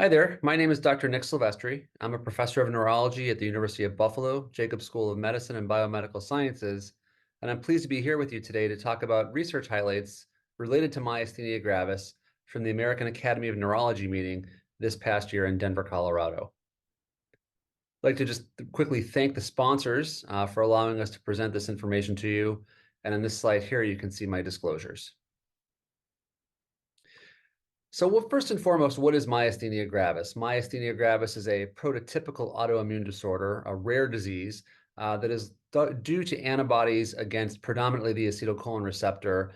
Hi there, my name is Dr. Nick Silvestri. I'm a professor of neurology at the University of Buffalo, Jacobs School of Medicine and Biomedical Sciences, and I'm pleased to be here with you today to talk about research highlights related to myasthenia gravis from the American Academy of Neurology meeting this past year in Denver, Colorado. I'd like to just quickly thank the sponsors for allowing us to present this information to you, and on this slide here you can see my disclosures. So first and foremost, what is myasthenia gravis? Myasthenia gravis is a prototypical autoimmune disorder, a rare disease that is due to antibodies against predominantly the acetylcholine receptor,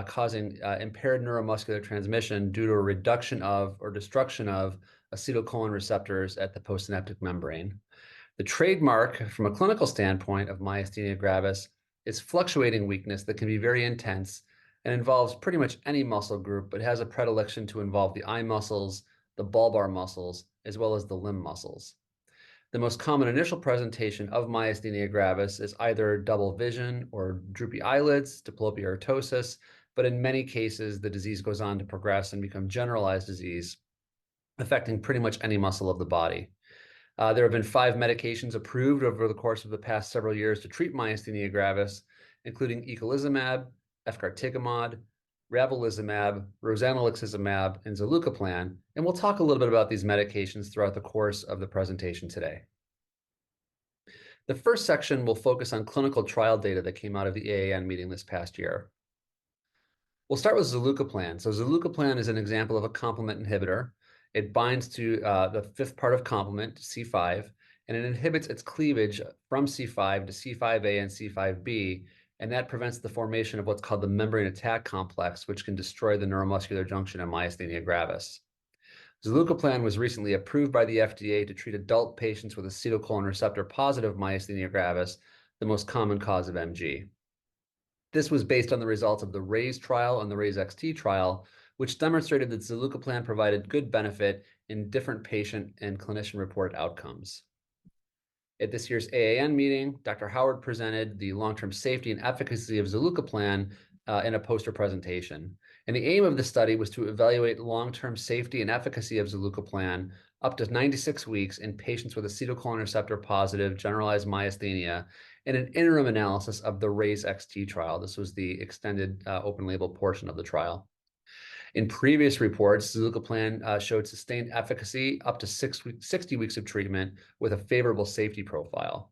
causing impaired neuromuscular transmission due to a reduction of or destruction of acetylcholine receptors at the postsynaptic membrane. The trademark from a clinical standpoint of myasthenia gravis is fluctuating weakness that can be very intense and involves pretty much any muscle group, but has a predilection to involve the eye muscles, the bulbar muscles, as well as the limb muscles. The most common initial presentation of myasthenia gravis is either double vision or droopy eyelids, diplopia ortosis, but in many cases, the disease goes on to progress and become generalized disease, affecting pretty much any muscle of the body. There have been 5 medications approved over the course of the past several years to treat myasthenia gravis, including eculizumab, efgartigimod, ravulizumab, rozanolixizumab, and zilucoplan, and we'll talk a little bit about these medications throughout the course of the presentation today. The first section will focus on clinical trial data that came out of the AAN meeting this past year. We'll start with zilucoplan. So zilucoplan is an example of a complement inhibitor. It binds to the fifth part of complement, C5, and it inhibits its cleavage from C5 to C5a and C5b, and that prevents the formation of what's called the membrane attack complex, which can destroy the neuromuscular junction in myasthenia gravis. Zilucoplan was recently approved by the FDA to treat adult patients with acetylcholine receptor positive myasthenia gravis, the most common cause of MG. This was based on the results of the RAISE trial and the RAISE-XT trial, which demonstrated that zilucoplan provided good benefit in different patient and clinician-reported outcomes. At this year's AAN meeting, Dr. Howard presented the long-term safety and efficacy of zilucoplan in a poster presentation. And the aim of the study was to evaluate long-term safety and efficacy of zilucoplan up to 96 weeks in patients with acetylcholine receptor positive generalized myasthenia in an interim analysis of the RAISE-XT trial. This was the extended open label portion of the trial. In previous reports, zilucoplan showed sustained efficacy up to 60 weeks of treatment with a favorable safety profile.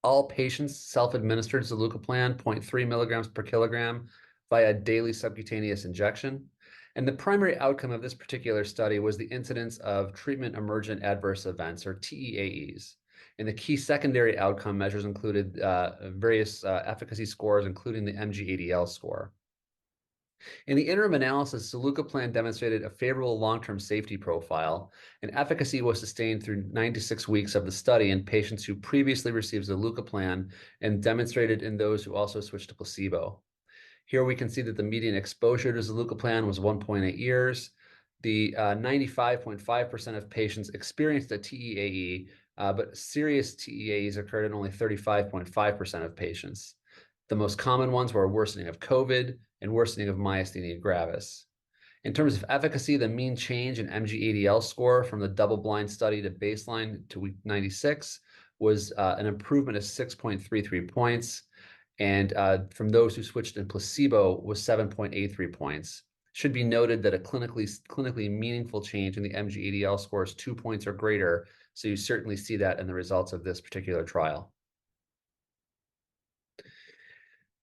All patients self-administered zilucoplan 0.3 milligrams per kilogram via daily subcutaneous injection. And the primary outcome of this particular study was the incidence of treatment emergent adverse events, or TEAEs. And the key secondary outcome measures included various efficacy scores, including the MG-ADL score. In the interim analysis, zilucoplan demonstrated a favorable long-term safety profile, and efficacy was sustained through 96 weeks of the study in patients who previously received zilucoplan and demonstrated in those who also switched to placebo. Here we can see that the median exposure to zilucoplan was 1.8 years. The 95.5% of patients experienced a TEAE, but serious TEAEs occurred in only 35.5% of patients. The most common ones were worsening of COVID and worsening of myasthenia gravis. In terms of efficacy, the mean change in MG-ADL score from the double-blind study to baseline to week 96 was an improvement of 6.33 points, and from those who switched in placebo was 7.83 points. Should be noted that a clinically meaningful change in the MG-ADL score is 2 points or greater, so you certainly see that in the results of this particular trial.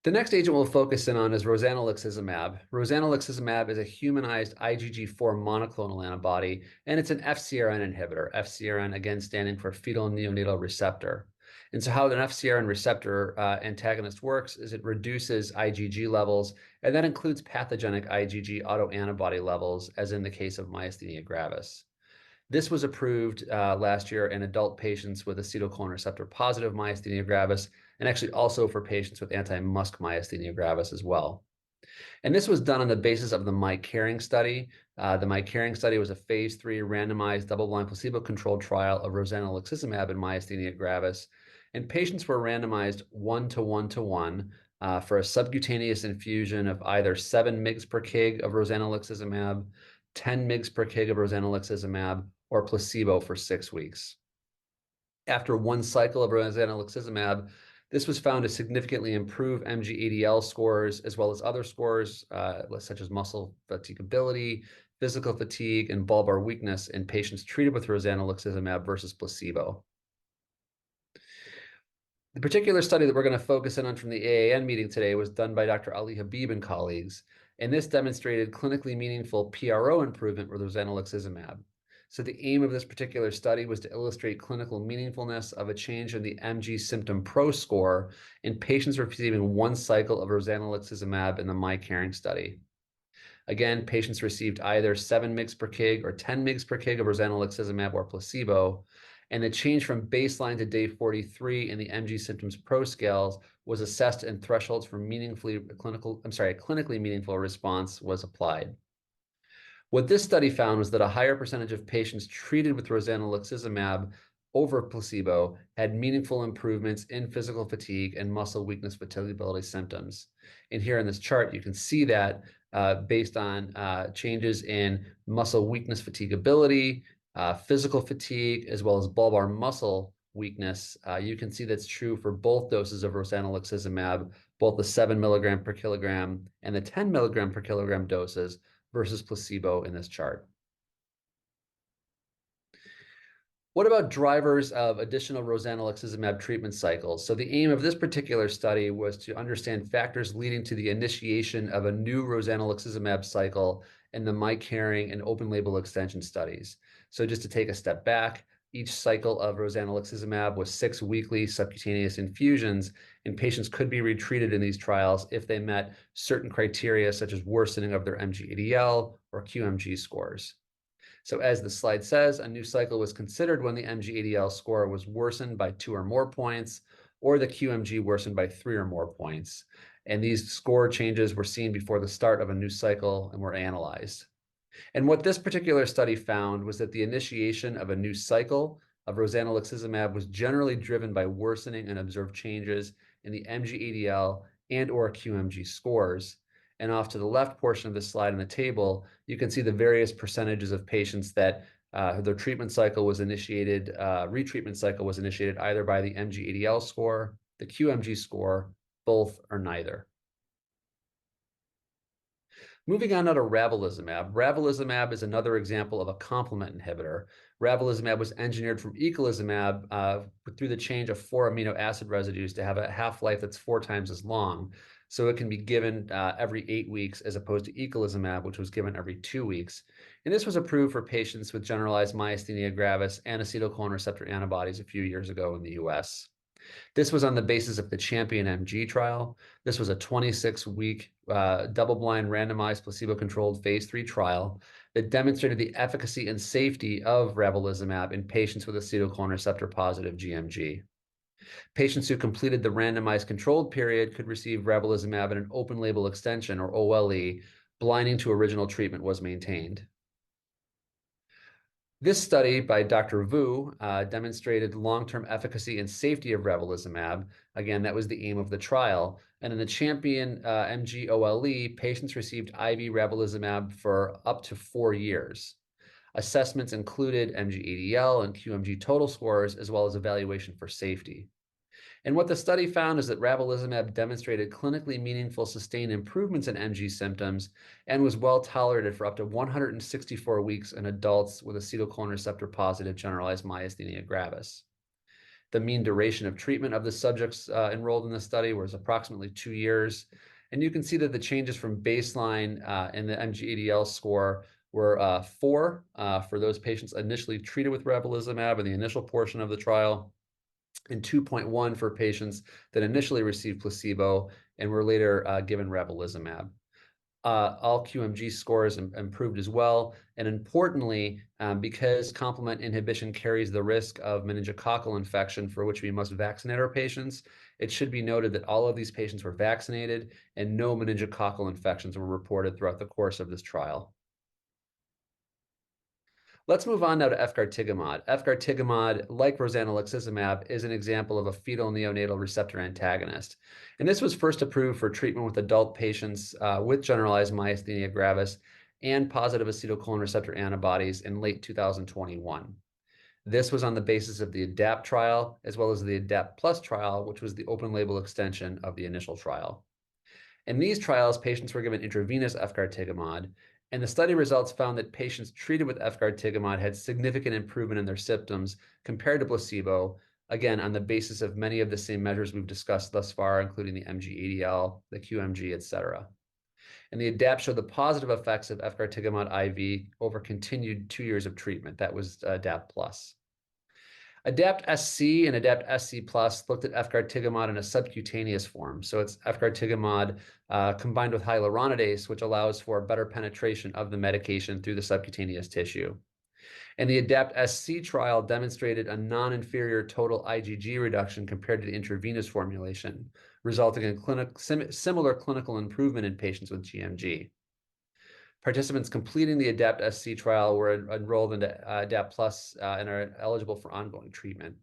The next agent we'll focus in on is rozanolixizumab. Rozanolixizumab is a humanized IgG4 monoclonal antibody, and it's an FcRn inhibitor. FcRn, again, standing for fetal neonatal receptor. And so how an FcRn receptor antagonist works is it reduces IgG levels, and that includes pathogenic IgG autoantibody levels, as in the case of myasthenia gravis. This was approved last year in adult patients with acetylcholine receptor positive myasthenia gravis, and actually also for patients with anti-MuSK myasthenia gravis as well. And this was done on the basis of the MyCaring study. The MyCaring study was a phase 3 randomized double-blind placebo-controlled trial of rozanolixizumab in myasthenia gravis, and patients were randomized 1:1:1 for a subcutaneous infusion of either 7 mg per kg of rozanolixizumab, 10 mg per kg of rozanolixizumab, or placebo for 6 weeks. After one cycle of rozanolixizumab, this was found to significantly improve MG-ADL scores, as well as other scores such as muscle fatigability, physical fatigue, and bulbar weakness in patients treated with rozanolixizumab versus placebo. The particular study that we're going to focus in on from the AAN meeting today was done by Dr. Ali Habib and colleagues, and this demonstrated clinically meaningful PRO improvement with rozanolixizumab. So the aim of this particular study was to illustrate clinical meaningfulness of a change in the MG symptom PRO score in patients receiving one cycle of rozanolixizumab in the MyCaring study. Again, patients received either 7 mg per kg or 10 mg per kg of rozanolixizumab or placebo, and the change from baseline to day 43 in the MG symptoms PRO scales was assessed, and thresholds for clinically meaningful response was applied. What this study found was that a higher percentage of patients treated with rozanolixizumab over placebo had meaningful improvements in physical fatigue and muscle weakness fatigability symptoms. And here in this chart, you can see that based on changes in muscle weakness fatigability, physical fatigue, as well as bulbar muscle weakness, you can see that's true for both doses of rozanolixizumab, both the 7 milligram per kilogram and the 10 milligram per kilogram doses versus placebo in this chart. What about drivers of additional rozanolixizumab treatment cycles? So the aim of this particular study was to understand factors leading to the initiation of a new rozanolixizumab cycle in the MyCaring and open label extension studies. So just to take a step back, each cycle of rozanolixizumab was 6 weekly subcutaneous infusions, and patients could be retreated in these trials if they met certain criteria such as worsening of their MG-ADL or QMG scores. So as the slide says, a new cycle was considered when the MG-ADL score was worsened by 2 or more points, or the QMG worsened by 3 or more points. And these score changes were seen before the start of a new cycle and were analyzed. And what this particular study found was that the initiation of a new cycle of rozanolixizumab was generally driven by worsening and observed changes in the MG-ADL and or QMG scores. And off to the left portion of the slide in the table, you can see the various percentages of patients that their treatment cycle was initiated, retreatment cycle was initiated either by the MG-ADL score, the QMG score, both or neither. Moving on now to ravulizumab. Ravulizumab is another example of a complement inhibitor. Ravulizumab was engineered from eculizumab through the change of 4 amino acid residues to have a half-life that's 4 times as long. So it can be given every 8 weeks as opposed to eculizumab, which was given every 2 weeks. And this was approved for patients with generalized myasthenia gravis and acetylcholine receptor antibodies a few years ago in the US. This was on the basis of the CHAMPION-MG trial. This was a 26-week double-blind randomized placebo-controlled phase 3 trial that demonstrated the efficacy and safety of ravulizumab in patients with acetylcholine receptor positive GMG. Patients who completed the randomized controlled period could receive ravulizumab in an open label extension or OLE. Blinding to original treatment was maintained. This study by Dr. Vu demonstrated long-term efficacy and safety of ravulizumab. Again, that was the aim of the trial. And in the CHAMPION MG OLE, patients received IV ravulizumab for up to 4 years. Assessments included MG-ADL and QMG total scores, as well as evaluation for safety. And what the study found is that ravulizumab demonstrated clinically meaningful sustained improvements in MG symptoms and was well tolerated for up to 164 weeks in adults with acetylcholine receptor positive generalized myasthenia gravis. The mean duration of treatment of the subjects enrolled in the study was approximately 2 years. And you can see that the changes from baseline in the MG-ADL score were 4 for those patients initially treated with ravulizumab in the initial portion of the trial, and 2.1 for patients that initially received placebo and were later given ravulizumab. All QMG scores improved as well. And importantly, because complement inhibition carries the risk of meningococcal infection for which we must vaccinate our patients, it should be noted that all of these patients were vaccinated and no meningococcal infections were reported throughout the course of this trial. Let's move on now to efgartigimod. Efgartigimod, like rozanolixizumab, is an example of a fetal neonatal receptor antagonist. And this was first approved for treatment with adult patients with generalized myasthenia gravis and positive acetylcholine receptor antibodies in late 2021. This was on the basis of the ADAPT trial, as well as the ADAPT Plus trial, which was the open label extension of the initial trial. In these trials, patients were given intravenous efgartigimod, and the study results found that patients treated with efgartigimod had significant improvement in their symptoms compared to placebo, again, on the basis of many of the same measures we've discussed thus far, including the MG-ADL, the QMG, et cetera. And the ADAPT showed the positive effects of efgartigimod IV over continued 2 years of treatment. That was ADAPT Plus. ADAPT-SC and ADAPT-SC Plus looked at efgartigimod in a subcutaneous form. So it's efgartigimod combined with hyaluronidase, which allows for better penetration of the medication through the subcutaneous tissue. And the ADAPT-SC trial demonstrated a non-inferior total IgG reduction compared to the intravenous formulation, resulting in similar clinical improvement in patients with GMG. Participants completing the ADAPT-SC trial were enrolled into ADAPT Plus and are eligible for ongoing treatment.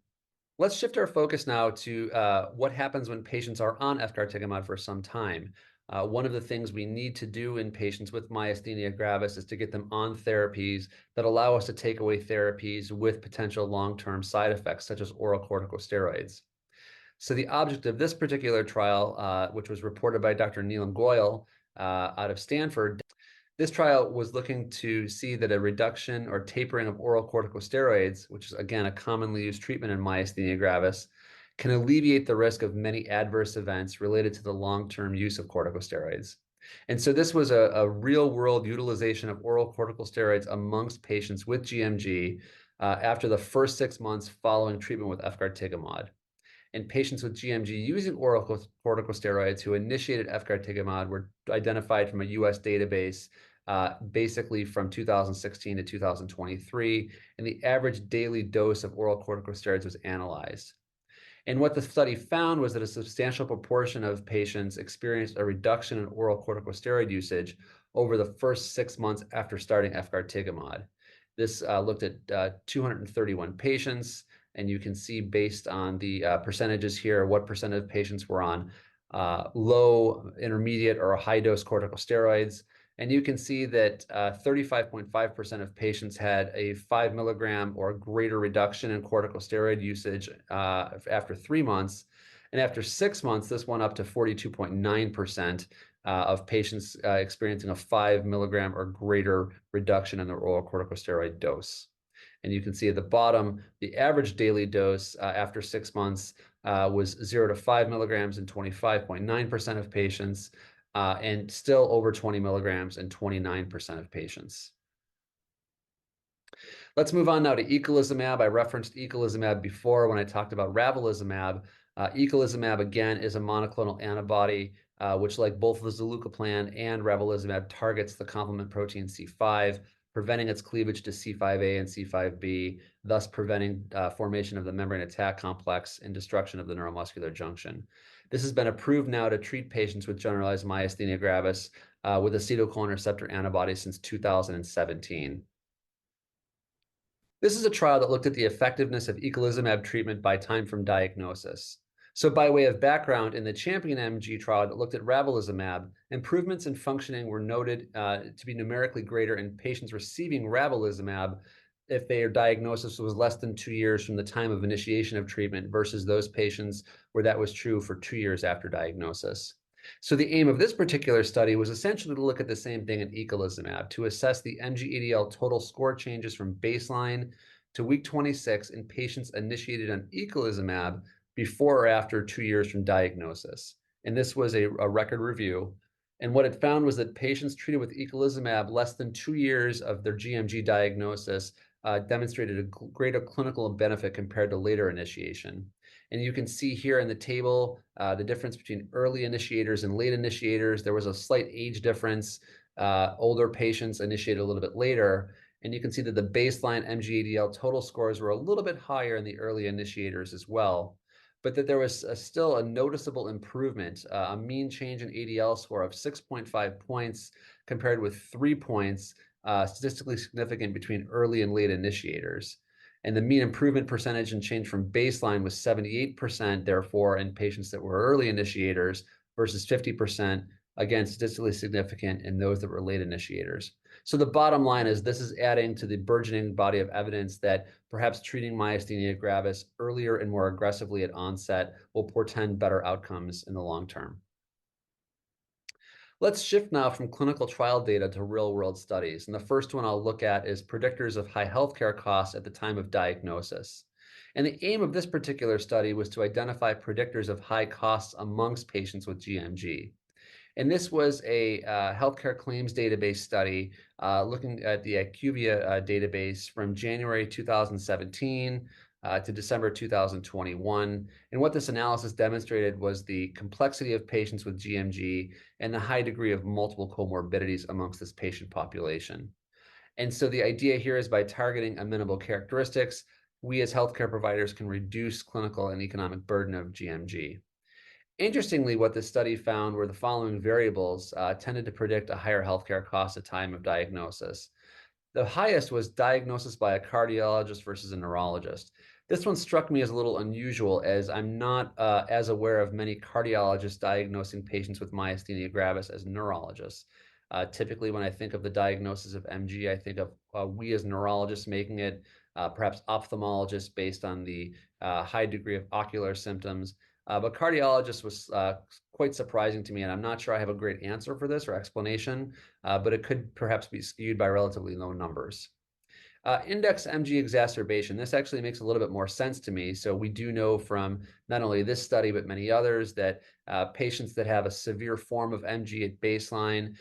Let's shift our focus now to what happens when patients are on efgartigimod for some time. One of the things we need to do in patients with myasthenia gravis is to get them on therapies that allow us to take away therapies with potential long-term side effects, such as oral corticosteroids. So the object of this particular trial, which was reported by Dr. Neelam Goyal out of Stanford, this trial was looking to see that a reduction or tapering of oral corticosteroids, which is, again, a commonly used treatment in myasthenia gravis, can alleviate the risk of many adverse events related to the long-term use of corticosteroids. And so this was a real-world utilization of oral corticosteroids amongst patients with GMG after the first 6 months following treatment with efgartigimod. And patients with GMG using oral corticosteroids who initiated efgartigimod were identified from a US database basically from 2016 to 2023, and the average daily dose of oral corticosteroids was analyzed. And what the study found was that a substantial proportion of patients experienced a reduction in oral corticosteroid usage over the first 6 months after starting efgartigimod. This looked at 231 patients, and you can see based on the percentages here, what percent of patients were on low, intermediate, or high-dose corticosteroids. And you can see that 35.5% of patients had a 5 milligram or greater reduction in corticosteroid usage after 3 months. And after 6 months, this went up to 42.9% of patients experiencing a 5 milligram or greater reduction in their oral corticosteroid dose. And you can see at the bottom, the average daily dose after 6 months was 0 to 5 milligrams in 25.9% of patients, and still over 20 milligrams in 29% of patients. Let's move on now to eculizumab. I referenced eculizumab before when I talked about ravulizumab. Eculizumab, again, is a monoclonal antibody, which, like both the zilucoplan and ravulizumab, targets the complement protein C5, preventing its cleavage to C5a and C5b, thus preventing formation of the membrane attack complex and destruction of the neuromuscular junction. This has been approved now to treat patients with generalized myasthenia gravis with acetylcholine receptor antibodies since 2017. This is a trial that looked at the effectiveness of eculizumab treatment by time from diagnosis. So by way of background, in the CHAMPION-MG trial that looked at ravulizumab, improvements in functioning were noted to be numerically greater in patients receiving ravulizumab if their diagnosis was less than 2 years from the time of initiation of treatment versus those patients where that was true for 2 years after diagnosis. So the aim of this particular study was essentially to look at the same thing in eculizumab, to assess the MG-ADL total score changes from baseline to week 26 in patients initiated on eculizumab before or after 2 years from diagnosis. And this was a record review. And what it found was that patients treated with eculizumab less than 2 years of their GMG diagnosis demonstrated a greater clinical benefit compared to later initiation. And you can see here in the table the difference between early initiators and late initiators. There was a slight age difference. Older patients initiated a little bit later. And you can see that the baseline MG-ADL total scores were a little bit higher in the early initiators as well, but that there was still a noticeable improvement, a mean change in ADL score of 6.5 points compared with 3 points, statistically significant between early and late initiators. And the mean improvement percentage and change from baseline was 78%, therefore, in patients that were early initiators versus 50% again, statistically significant in those that were late initiators. So the bottom line is this is adding to the burgeoning body of evidence that perhaps treating myasthenia gravis earlier and more aggressively at onset will portend better outcomes in the long term. Let's shift now from clinical trial data to real-world studies. And the first one I'll look at is predictors of high healthcare costs at the time of diagnosis. And the aim of this particular study was to identify predictors of high costs amongst patients with GMG. And this was a healthcare claims database study looking at the IQVIA database from January 2017 to December 2021. And what this analysis demonstrated was the complexity of patients with GMG and the high degree of multiple comorbidities amongst this patient population. And so the idea here is by targeting amenable characteristics, we as healthcare providers can reduce clinical and economic burden of GMG. Interestingly, what this study found were the following variables tended to predict a higher healthcare cost at time of diagnosis. The highest was diagnosis by a cardiologist versus a neurologist. This one struck me as a little unusual, as I'm not as aware of many cardiologists diagnosing patients with myasthenia gravis as neurologists. Typically, when I think of the diagnosis of MG, I think of we as neurologists making it, perhaps ophthalmologists based on the high degree of ocular symptoms. But cardiologist was quite surprising to me, and I'm not sure I have a great answer for this or explanation, but it could perhaps be skewed by relatively low numbers. Index MG exacerbation. This actually makes a little bit more sense to me. So we do know from not only this study, but many others that patients that have a severe form of MG at baseline,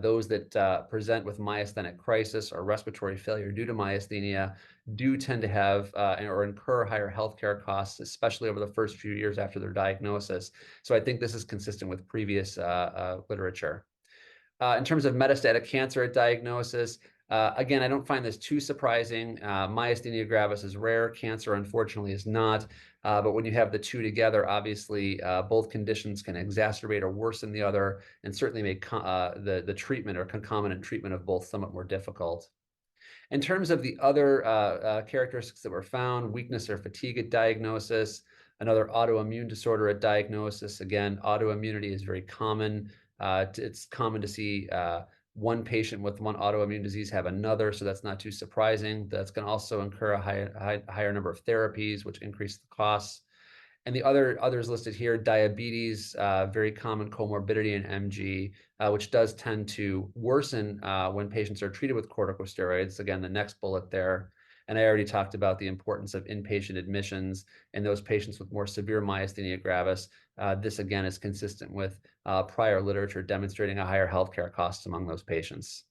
those that present with myasthenic crisis or respiratory failure due to myasthenia, do tend to have or incur higher healthcare costs, especially over the first few years after their diagnosis. So I think this is consistent with previous literature. In terms of metastatic cancer at diagnosis, again, I don't find this too surprising. Myasthenia gravis is rare. Cancer, unfortunately, is not. But when you have the two together, obviously, both conditions can exacerbate or worsen the other, and certainly make the treatment or concomitant treatment of both somewhat more difficult. In terms of the other characteristics that were found, weakness or fatigue at diagnosis, another autoimmune disorder at diagnosis. Again, autoimmunity is very common. It's common to see one patient with one autoimmune disease have another, so that's not too surprising. That's going to also incur a higher number of therapies, which increase the costs. And the others listed here, diabetes, very common comorbidity in MG, which does tend to worsen when patients are treated with corticosteroids. Again, the next bullet there. And I already talked about the importance of inpatient admissions in those patients with more severe myasthenia gravis. This, again, is consistent with prior literature demonstrating a higher healthcare cost among those patients.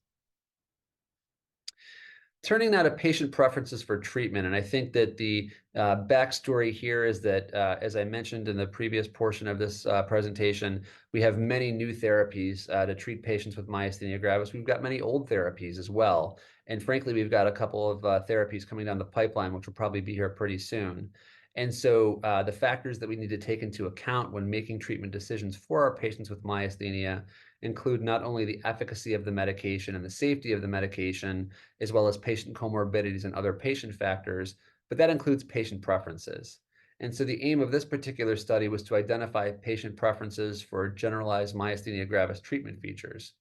Turning now to patient preferences for treatment, and I think that the backstory here is that, as I mentioned in the previous portion of this presentation, we have many new therapies to treat patients with myasthenia gravis. We've got many old therapies as well. And frankly, we've got a couple of therapies coming down the pipeline, which will probably be here pretty soon. And so the factors that we need to take into account when making treatment decisions for our patients with myasthenia include not only the efficacy of the medication and the safety of the medication, as well as patient comorbidities and other patient factors, but that includes patient preferences. And so the aim of this particular study was to identify patient preferences for generalized myasthenia gravis treatment features.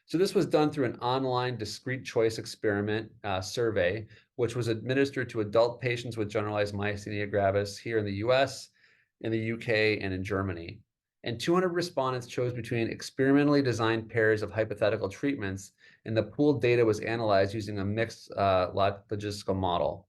So this was done through an online discrete choice experiment survey, which was administered to adult patients with generalized myasthenia gravis here in the US, in the UK, and in Germany. And 200 respondents chose between experimentally designed pairs of hypothetical treatments, and the pooled data was analyzed using a mixed logistical model.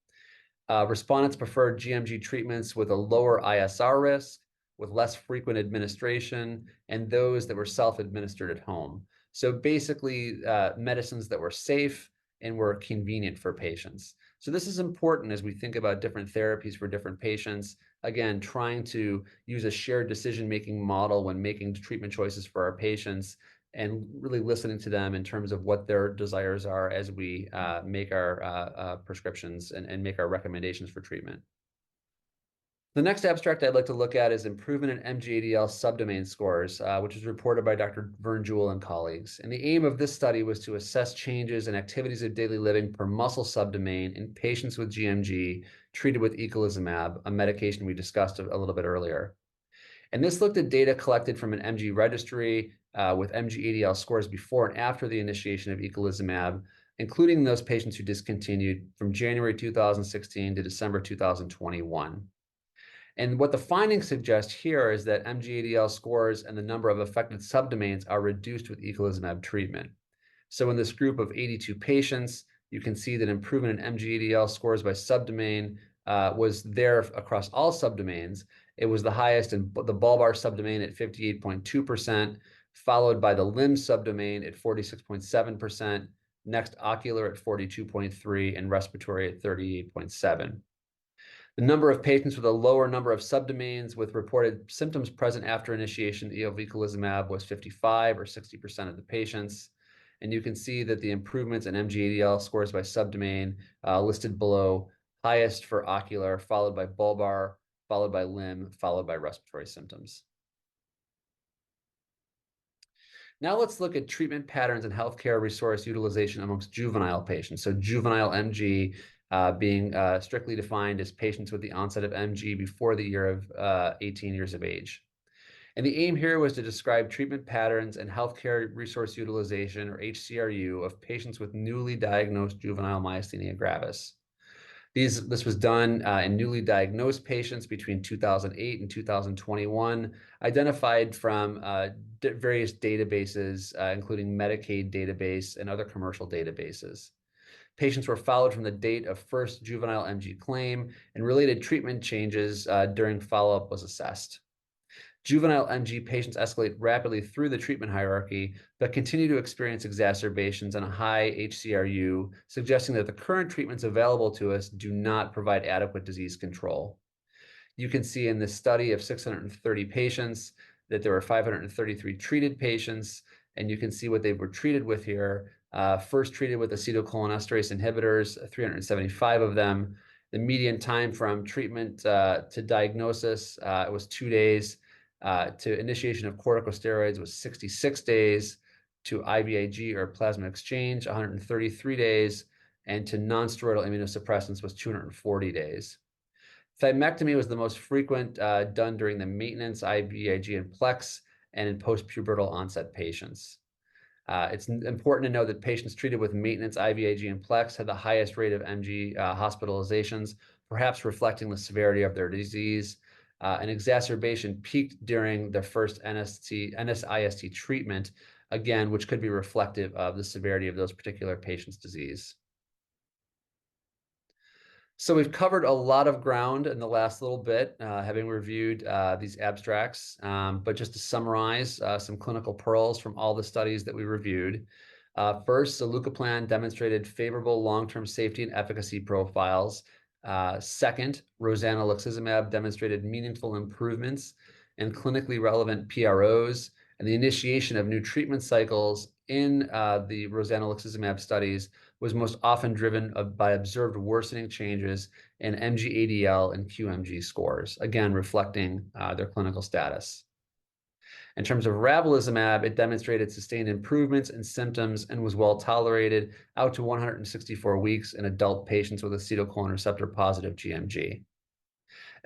Respondents preferred GMG treatments with a lower ISR risk, with less frequent administration, and those that were self-administered at home. So basically, medicines that were safe and were convenient for patients. So this is important as we think about different therapies for different patients. Again, trying to use a shared decision-making model when making treatment choices for our patients, and really listening to them in terms of what their desires are as we make our prescriptions and make our recommendations for treatment. The next abstract I'd like to look at is improvement in MG-ADL subdomain scores, which was reported by Dr. Vern Jewell and colleagues. And the aim of this study was to assess changes in activities of daily living per muscle subdomain in patients with GMG treated with eculizumab, a medication we discussed a little bit earlier. And this looked at data collected from an MG registry with MG-ADL scores before and after the initiation of eculizumab, including those patients who discontinued from January 2016 to December 2021. And what the findings suggest here is that MG-ADL scores and the number of affected subdomains are reduced with eculizumab treatment. So in this group of 82 patients, you can see that improvement in MG-ADL scores by subdomain was there across all subdomains. It was the highest in the bulbar subdomain at 58.2%, followed by the limb subdomain at 46.7%, next ocular at 42.3%, and respiratory at 38.7%. The number of patients with a lower number of subdomains with reported symptoms present after initiation of eculizumab was 55, or 60% of the patients. And you can see that the improvements in MG-ADL scores by subdomain listed below, highest for ocular, followed by bulbar, followed by limb, followed by respiratory symptoms. Now let's look at treatment patterns and healthcare resource utilization amongst juvenile patients. So juvenile MG being strictly defined as patients with the onset of MG before the year of 18 years of age. And the aim here was to describe treatment patterns and healthcare resource utilization, or HCRU, of patients with newly diagnosed juvenile myasthenia gravis. This was done in newly diagnosed patients between 2008 and 2021, identified from various databases, including Medicaid database and other commercial databases. Patients were followed from the date of first juvenile MG claim, and related treatment changes during follow-up was assessed. Juvenile MG patients escalate rapidly through the treatment hierarchy, but continue to experience exacerbations and a high HCRU, suggesting that the current treatments available to us do not provide adequate disease control. You can see in this study of 630 patients that there were 533 treated patients, and you can see what they were treated with here. First treated with acetylcholinesterase inhibitors, 375 of them. The median time from treatment to diagnosis it was 2 days. To initiation of corticosteroids was 66 days, to IVIG or plasma exchange 133 days, and to nonsteroidal immunosuppressants was 240 days. Thymectomy was the most frequent done during the maintenance IVIG and Plex and in post-pubertal onset patients. It's important to know that patients treated with maintenance IVIG and Plex had the highest rate of MG hospitalizations, perhaps reflecting the severity of their disease. An exacerbation peaked during the first NSIST treatment, again, which could be reflective of the severity of those particular patients' disease. So we've covered a lot of ground in the last little bit, having reviewed these abstracts. But just to summarize some clinical pearls from all the studies that we reviewed. First, zilucoplan demonstrated favorable long-term safety and efficacy profiles. Second, rozanolixizumab demonstrated meaningful improvements in clinically relevant PROs, and the initiation of new treatment cycles in the rozanolixizumab studies was most often driven by observed worsening changes in MG-ADL and QMG scores, again reflecting their clinical status. In terms of ravulizumab, it demonstrated sustained improvements in symptoms and was well tolerated out to 164 weeks in adult patients with acetylcholine receptor positive GMG.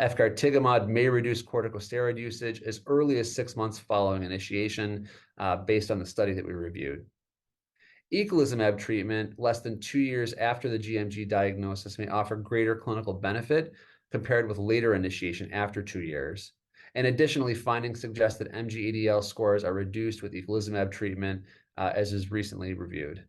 Efgartigimod may reduce corticosteroid usage as early as 6 months following initiation, based on the study that we reviewed. Eculizumab treatment less than 2 years after the GMG diagnosis may offer greater clinical benefit compared with later initiation after 2 years. And additionally, findings suggest that MG-ADL scores are reduced with eculizumab treatment, as is recently reviewed.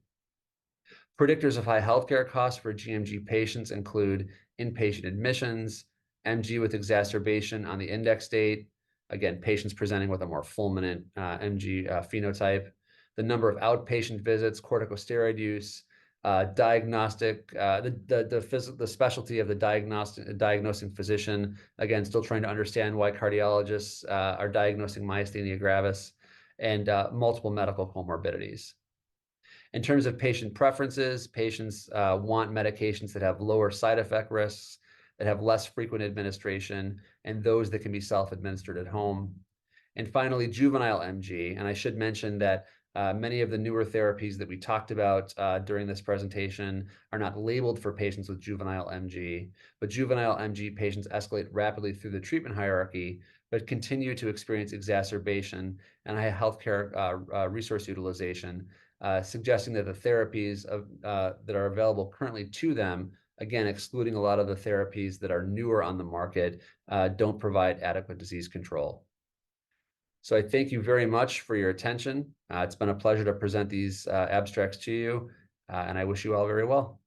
Predictors of high healthcare costs for GMG patients include inpatient admissions, MG with exacerbation on the index date, again, patients presenting with a more fulminant MG phenotype, the number of outpatient visits, corticosteroid use, diagnostic, the specialty of the diagnosing physician, again, still trying to understand why cardiologists are diagnosing myasthenia gravis, and multiple medical comorbidities. In terms of patient preferences, patients want medications that have lower side effect risks, that have less frequent administration, and those that can be self-administered at home. And finally, juvenile MG, and I should mention that many of the newer therapies that we talked about during this presentation are not labeled for patients with juvenile MG, but juvenile MG patients escalate rapidly through the treatment hierarchy, but continue to experience exacerbation and high healthcare resource utilization, suggesting that the therapies that are available currently to them, again, excluding a lot of the therapies that are newer on the market, don't provide adequate disease control. So I thank you very much for your attention. It's been a pleasure to present these abstracts to you, and I wish you all very well.